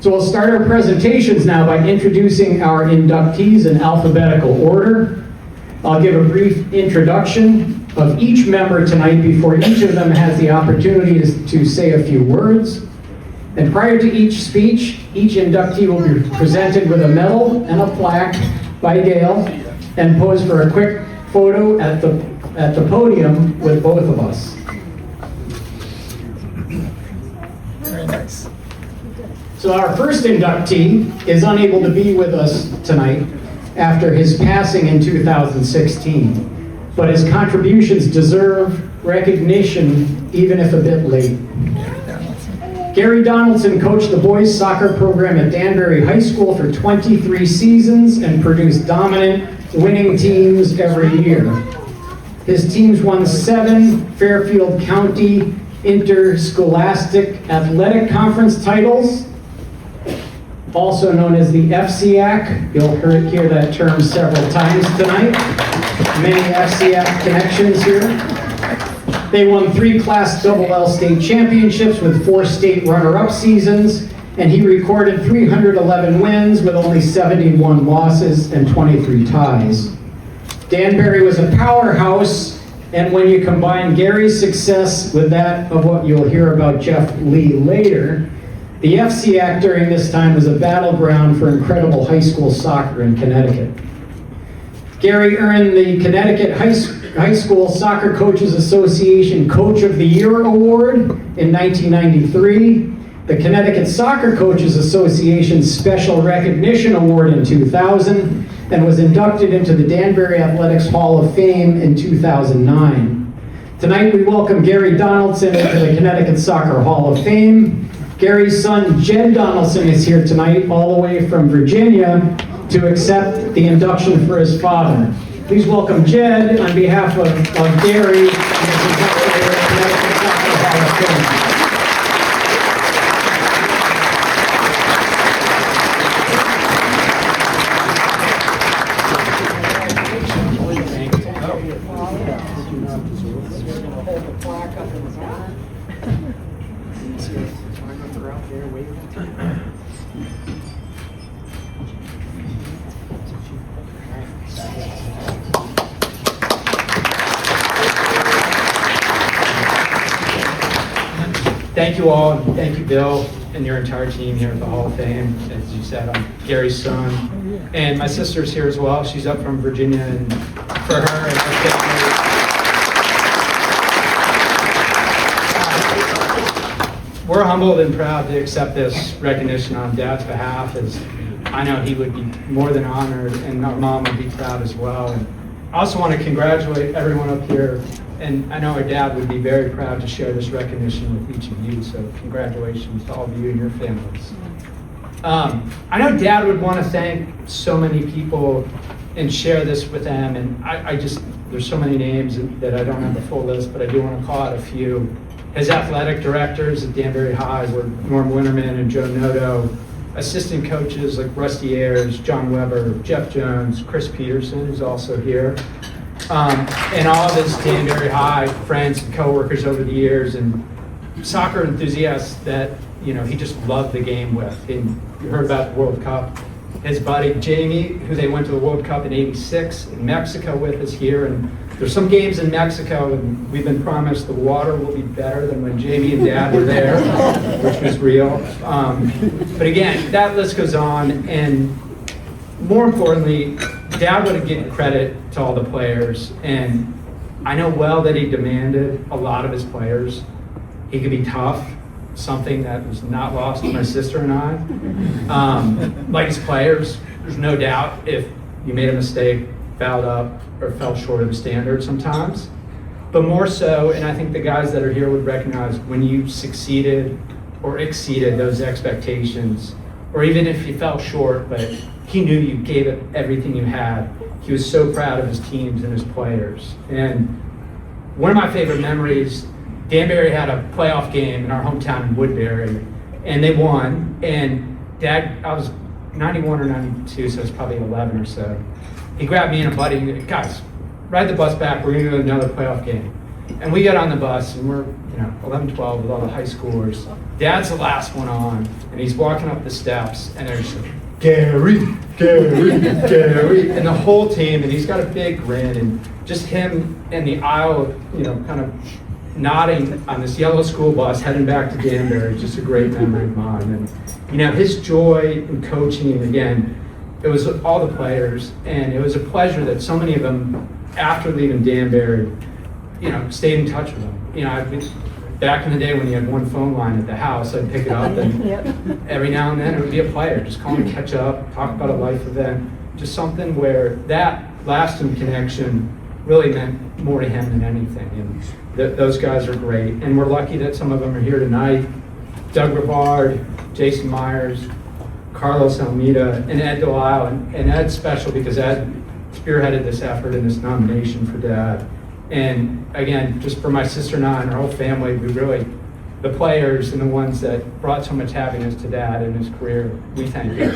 So we'll start our presentations now by introducing our inductees in alphabetical order. I'll give a brief introduction of each member tonight before each of them has the opportunity to say a few words. And prior to each speech, each inductee will be presented with a medal and a plaque by Gail and pose for a quick photo at the podium with both of us. Very nice. So our first inductee is unable to be with us tonight after his passing in 2016, but his contributions deserve recognition even if a bit late. Gary Donaldson coached the boys soccer program at Danbury High School for 23 seasons and produced dominant, winning teams every year. His teams won 7 Fairfield County Interscholastic Athletic Conference titles, also known as the FCIAC. You'll hear that term several times tonight. Many FCIAC connections here. They won 3 Class LL state championships with 4 state runner-up seasons, and he recorded 311 wins with only 71 losses and 23 ties. Danbury was a powerhouse, and when you combine Gary's success with that of what you'll hear about Jeff Lee later, the FCIAC during this time was a battleground for incredible high school soccer in Connecticut. Gary earned the Connecticut High School Soccer Coaches Association Coach of the Year Award in 1993, the Connecticut Soccer Coaches Association Special Recognition Award in 2000, and was inducted into the Danbury Athletics Hall of Fame in 2009. Tonight we welcome Gary Donaldson into the Connecticut Soccer Hall of Fame. Gary's son, Jed Donaldson, is here tonight, all the way from Virginia, to accept the induction for his father. Please welcome Jed on behalf of Gary and his entire Connecticut Soccer Hall of Fame. Thank you all, and thank you, Bill, and your entire team here at the Hall of Fame. As you said, I'm Gary's son, and my sister's here as well. She's up from Virginia, and for her and her family, we're humbled and proud to accept this recognition on Dad's behalf, as I know he would be more than honored, and our mom would be proud as well. And I also want to congratulate everyone up here. And I know our dad would be very proud to share this recognition with each of you, so congratulations to all of you and your families. I know Dad would want to thank so many people and share this with them, and there's so many names that I don't have the full list, but I do want to call out a few. His athletic directors at Danbury High were Norm Winterman and Joe Noto, assistant coaches like Rusty Ayers, John Weber, Jeff Jones, Chris Peterson, who's also here. And all of his Danbury High friends and coworkers over the years, and soccer enthusiasts that he just loved the game with. And you heard about the World Cup. His buddy Jamie, who they went to the World Cup in '86 in Mexico with, is here. And there's some games in Mexico, and we've been promised the water will be better than when Jamie and Dad were there, which was real. But again, that list goes on, and more importantly, Dad would give credit to all the players, and I know well that he demanded a lot of his players. He could be tough, something that was not lost to my sister and I. Like his players, there's no doubt if you made a mistake, fouled up, or fell short of the standard sometimes. But more so, and I think the guys that are here would recognize when you succeeded or exceeded those expectations, or even if you fell short, but he knew you gave it everything you had. He was so proud of his teams and his players. And one of my favorite memories, Danbury had a playoff game in our hometown in Woodbury, and they won. And Dad, I was 91 or 92, so it's probably 11 or so. He grabbed me and a buddy, guys, ride the bus back, we're gonna go to another playoff game. And we got on the bus, and we're 11, 12 with all the high schoolers. Dad's the last one on, and he's walking up the steps, and there's Gary, and the whole team, and he's got a big grin, and just him in the aisle, kind of nodding on this yellow school bus heading back to Danbury, just a great memory of mine. And his joy in coaching, again, it was all the players, and it was a pleasure that so many of them, after leaving Danbury, stayed in touch with him. Back in the day when you had one phone line at the house, I'd pick it up, and every now and then it would be a player, just call and catch up, talk about a life event, just something where that lasting connection really meant more to him than anything. And those guys are great, and we're lucky that some of them are here tonight. Doug Rivard, Jason Myers, Carlos Almeida, and Ed Delisle. And Ed's special because Ed spearheaded this effort and this nomination for Dad. And again, just for my sister and I and our whole family, the players and the ones that brought so much happiness to Dad in his career, we thank you.